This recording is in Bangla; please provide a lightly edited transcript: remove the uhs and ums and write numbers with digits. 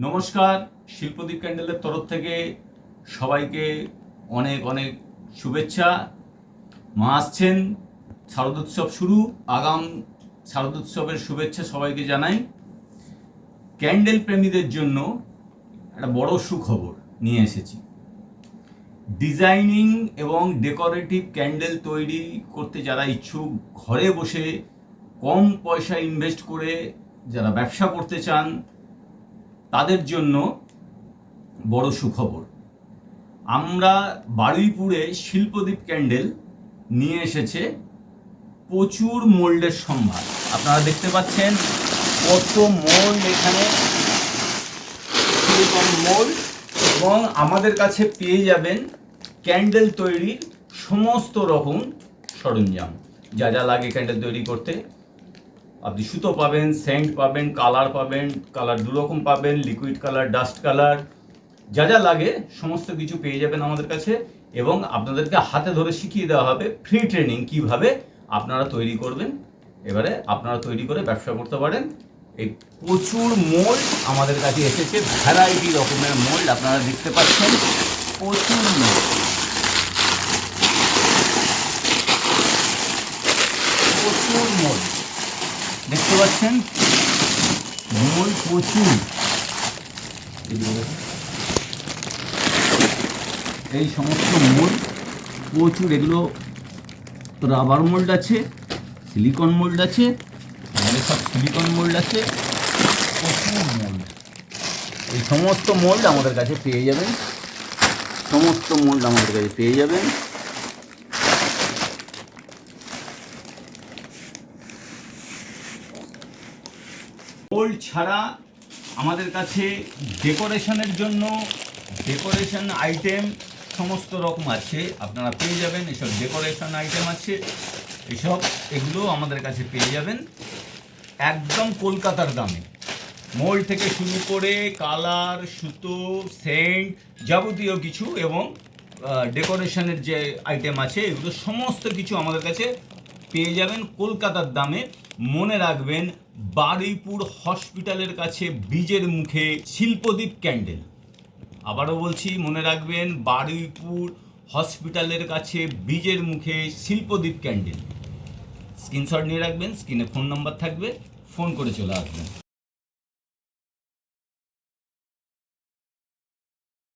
নমস্কার, শিল্পদীপ ক্যান্ডেলের তরফ থেকে সবাইকে অনেক অনেক শুভেচ্ছা। মা আসছেন, শারদোৎসব শুরু, আগাম শারদোৎসবের শুভেচ্ছা সবাইকে জানাই। ক্যান্ডেল প্রেমীদের জন্য একটা বড় সুখবর নিয়ে এসেছি। ডিজাইনিং এবং ডেকোরেটিভ ক্যান্ডেল তৈরি করতে যারা ইচ্ছুক, ঘরে বসে কম পয়সা ইনভেস্ট করে যারা ব্যবসা করতে চান, তাদের জন্য বড় সুখবর। আমরা বারুইপুরে শিল্পদীপ ক্যান্ডেল নিয়ে এসেছে প্রচুর মোল্ডের সম্ভার। আপনারা দেখতে পাচ্ছেন কত মোল্ড এখানে, সিলিকন মোল্ড, এবং আমাদের কাছে পেয়ে যাবেন ক্যান্ডেল তৈরির সমস্ত রকম সরঞ্জাম। যা যা লাগে ক্যান্ডেল তৈরি করতে, আপনি সুতো পাবেন, সেন্ট পাবেন, কালার পাবেন, কালার দুরকম পাবেন, লিকুইড কালার, ডাস্ট কালার, যা যা লাগে সমস্ত কিছু পেয়ে যাবেন আমাদের কাছে। এবং আপনাদেরকে হাতে ধরে শিখিয়ে দেওয়া হবে, ফ্রি ট্রেনিং, কিভাবে আপনারা তৈরি করবেন। এবারে আপনারা তৈরি করে ব্যবসা করতে পারেন। এই প্রচুর মোল্ড আমাদের কাছে এসেছে, ভ্যারাইটি রকমের মোল্ড আপনারা দেখতে পাচ্ছেন, প্রচুর মোল্ড, প্রচুর মোল্ড দেখতে পাচ্ছেন, মোল্ড প্রচুর। এই সমস্ত মোল্ড প্রচুর, এগুলো রাবার মোল্ড আছে, সিলিকন মোল্ড আছে, আমাদের সব সিলিকন মোল্ড আছে, প্রচুর মোল্ড। এই সমস্ত মোল্ড আমাদের কাছে পেয়ে যাবেন, সমস্ত মোল্ড আমাদের কাছে পেয়ে যাবেন। মোল্ড ছাড়া আমাদের কাছে ডেকোরেশনের জন্য ডেকোরেশন আইটেম সমস্ত রকম আছে, আপনারা পেয়ে যাবেন। এসব ডেকোরেশন আইটেম আছে, এগুলো আমাদের কাছে পেয়ে যাবেন একদম কলকাতার দামে। মোল্ড থেকে শুরু করে কালার, সুতো, সেন্ট, যাবতীয় কিছু, এবং ডেকোরেশনের যে আইটেম আছে, এগুলো সমস্ত কিছু আমাদের কাছে পেয়ে যাবেন কলকাতার দামে। মনে রাখবেন, বারুইপুর হসপিটালের কাছে ব্রিজের মুখে শিল্পদীপ ক্যান্ডেল। আবারও বলছি, মনে রাখবেন, বারুইপুর হসপিটালের কাছে ব্রিজের মুখে শিল্পদীপ ক্যান্ডেল। স্ক্রিনশট নিয়ে রাখবেন, স্ক্রিনে ফোন নাম্বার থাকবে, ফোন করে চলে আসবেন।